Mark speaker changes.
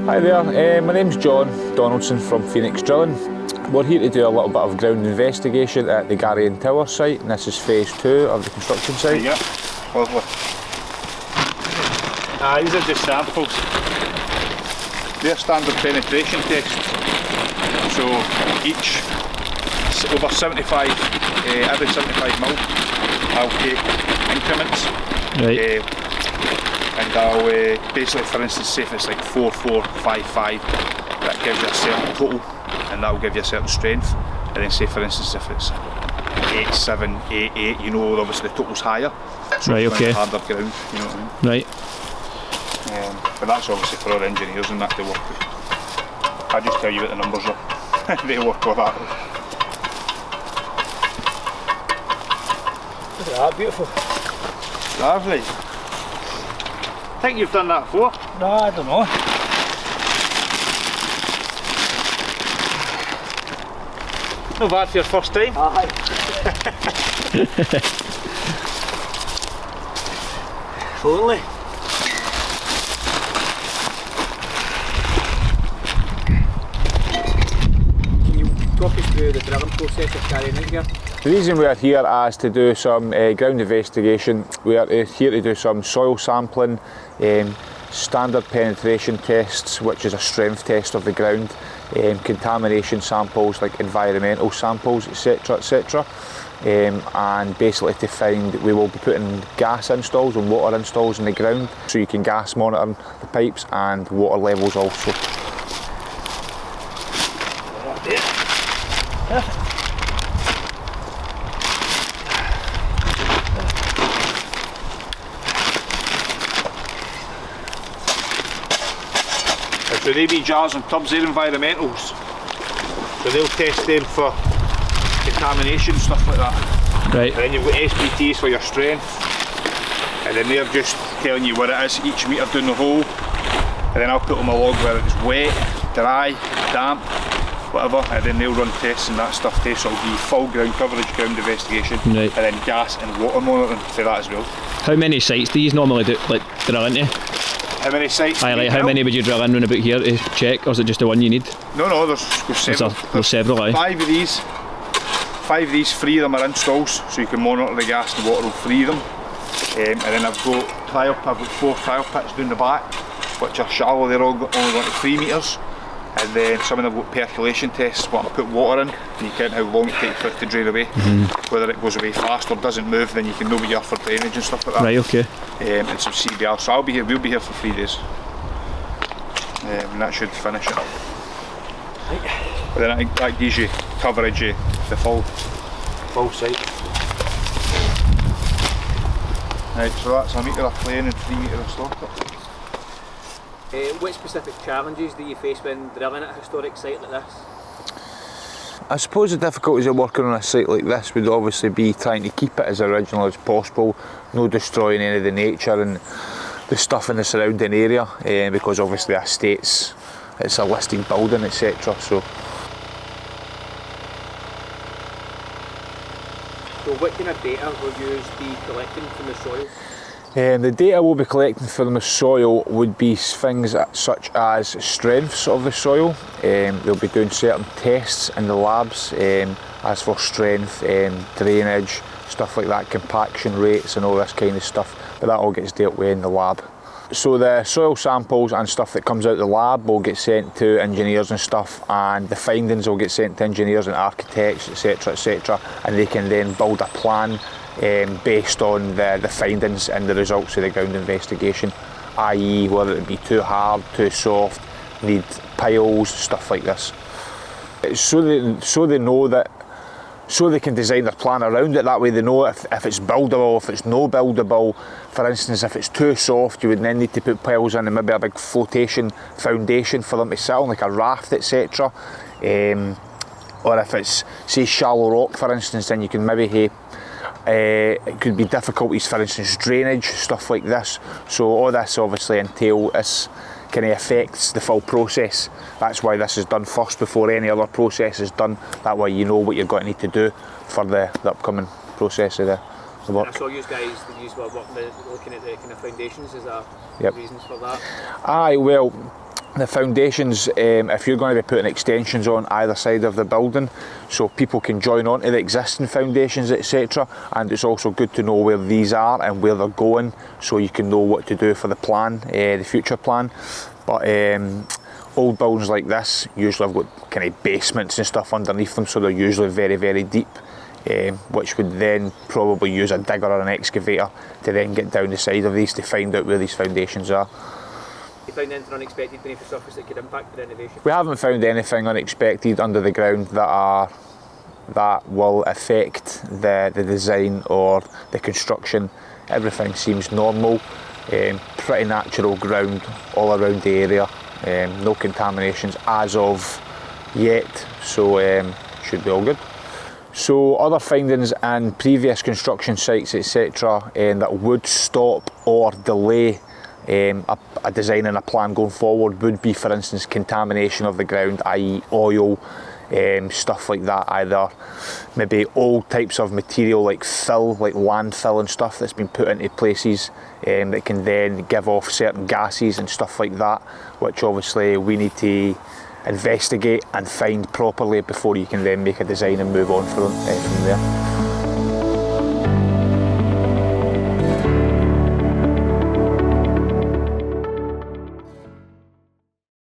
Speaker 1: Hi there, my name's John Donaldson from Phoenix Drilling. We're here to do a little bit of ground investigation at the Garrion Tower site, and this is phase 2 of the construction site.
Speaker 2: Yeah, lovely. These are just samples. They're standard penetration tests. So each, over 75, every 75 mil, I'll take increments.
Speaker 1: Right.
Speaker 2: And I'll basically, for instance, say if it's like 4455, that gives you a certain total, and that will give you a certain strength. And then say, for instance, if it's 8788, you know, obviously the total's higher. So
Speaker 1: right, okay.
Speaker 2: Harder ground, you know what I mean?
Speaker 1: Right.
Speaker 2: But that's obviously for our engineers and that to work with. I just tell you what the numbers are. They work with that.
Speaker 3: Look at that, beautiful.
Speaker 2: Lovely. I think you've done that before.
Speaker 3: No, I don't know.
Speaker 2: No bad for your first time.
Speaker 3: Aye. Only. Can you talk us through the drilling process of carrying out here?
Speaker 1: The reason we are here is to do some ground investigation. We are here to do some soil sampling, standard penetration tests, which is a strength test of the ground, contamination samples like environmental samples, etc, etc. And basically to find, we will be putting gas installs and water installs in the ground, so you can gas monitor the pipes and water levels also.
Speaker 2: So they be jars and tubs, they're environmentals. So they'll test them for contamination, stuff like that.
Speaker 1: Right.
Speaker 2: And then you've got SPTs for your strength. And then they're just telling you what it is each metre down the hole. And then I'll put them a log whether it's wet, dry, damp, whatever. And then they'll run tests and that stuff. Tests will be full ground coverage, ground investigation.
Speaker 1: Right.
Speaker 2: And then gas and water monitoring for that as well.
Speaker 1: How many sites do you normally do, drill into?
Speaker 2: How many sites?
Speaker 1: Aye, like how many would you drill in round about here to check, or is it just the one you need?
Speaker 2: No, there's several.
Speaker 1: There's several, aye.
Speaker 2: Five of these, 3 of them are installs, so you can monitor the gas and water will free them. And then I've got 4 trial pits down the back, which are shallow, they're all only going to 3 metres. And then some of them have got percolation tests, what I put water in, and you count how long it takes for it to drain away. Whether it goes away fast or doesn't move, then you can know what you are for drainage and stuff like that.
Speaker 1: Right, okay.
Speaker 2: And some CBR, so we'll be here for 3 days. And that should finish it. But then that gives you coverage of the full site. Right, so that's a metre of plane and 3 metre of socket.
Speaker 3: What specific challenges do you face when drilling at a historic site like this?
Speaker 1: I suppose the difficulties of working on a site like this would obviously be trying to keep it as original as possible, no destroying any of the nature and the stuff in the surrounding area, because obviously it's a listed building, etc. So
Speaker 3: what kind of data will you be collecting from the soil?
Speaker 1: the data we'll be collecting from the soil would be things such as strengths of the soil. They'll be doing certain tests in the labs as for strength, drainage, stuff like that, compaction rates and all this kind of stuff, but that all gets dealt with in the lab. So the soil samples and stuff that comes out of the lab will get sent to engineers and stuff, and the findings will get sent to engineers and architects, etc, etc, and they can then build a plan based on the findings and the results of the ground investigation, i.e. whether it be too hard, too soft, need piles, stuff like this. So they know that, so they can design their plan around it. That way they know if it's buildable, if it's no buildable. For instance, if it's too soft, you would then need to put piles in and maybe a big flotation foundation for them to sit on, like a raft, etc. Or if it's, say, shallow rock, for instance, then you can maybe it could be difficulties, for instance, drainage, stuff like this. So all this obviously this kind of affects the full process. That's why this is done first before any other process is done. That way you know what you're going to need to do for the upcoming process of the work.
Speaker 3: I saw you guys were looking at the kind of foundations. Is there
Speaker 1: Yep.
Speaker 3: reasons for that?
Speaker 1: Aye, well, The foundations, if you're going to be putting extensions on either side of the building, so people can join on to the existing foundations, etc. And it's also good to know where these are and where they're going, so you can know what to do for the plan, the future plan. But old buildings like this usually have got kind of basements and stuff underneath them, so they're usually very, very deep, which would then probably use a digger or an excavator to then get down the side of these to find out where these foundations are.
Speaker 3: You found anything unexpected beneath the surface that could impact the renovation?
Speaker 1: We haven't found anything unexpected under the ground that will affect the design or the construction. Everything seems normal, pretty natural ground all around the area, no contaminations as of yet, so should be all good. So other findings and previous construction sites, etc., that would stop or delay a design and a plan going forward would be, for instance, contamination of the ground, i.e. oil, stuff like that, either maybe old types of material like fill, like landfill and stuff that's been put into places that can then give off certain gases and stuff like that, which obviously we need to investigate and find properly before you can then make a design and move on from there.